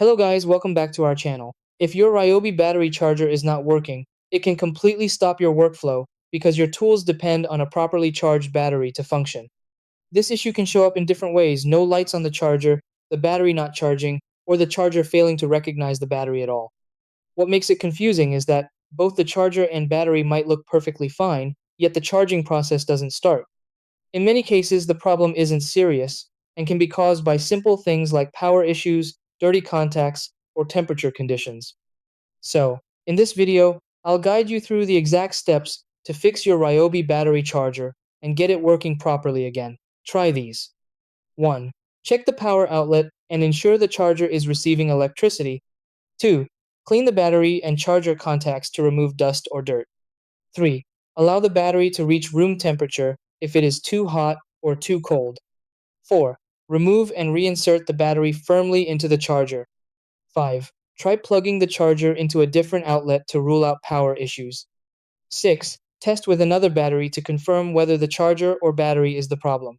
Hello guys, welcome back to our channel. If your Ryobi battery charger is not working, it can completely stop your workflow because your tools depend on a properly charged battery to function. This issue can show up in different ways: no lights on the charger, the battery not charging, or the charger failing to recognize the battery at all. What makes it confusing is that both the charger and battery might look perfectly fine, yet the charging process doesn't start. In many cases, the problem isn't serious and can be caused by simple things like power issues, dirty contacts, or temperature conditions. So, in this video, I'll guide you through the exact steps to fix your Ryobi battery charger and get it working properly again. Try these. 1. Check the power outlet and ensure the charger is receiving electricity. 2. Clean the battery and charger contacts to remove dust or dirt. 3. Allow the battery to reach room temperature if it is too hot or too cold. 4. Remove and reinsert the battery firmly into the charger. 5. Try plugging the charger into a different outlet to rule out power issues. 6. Test with another battery to confirm whether the charger or battery is the problem.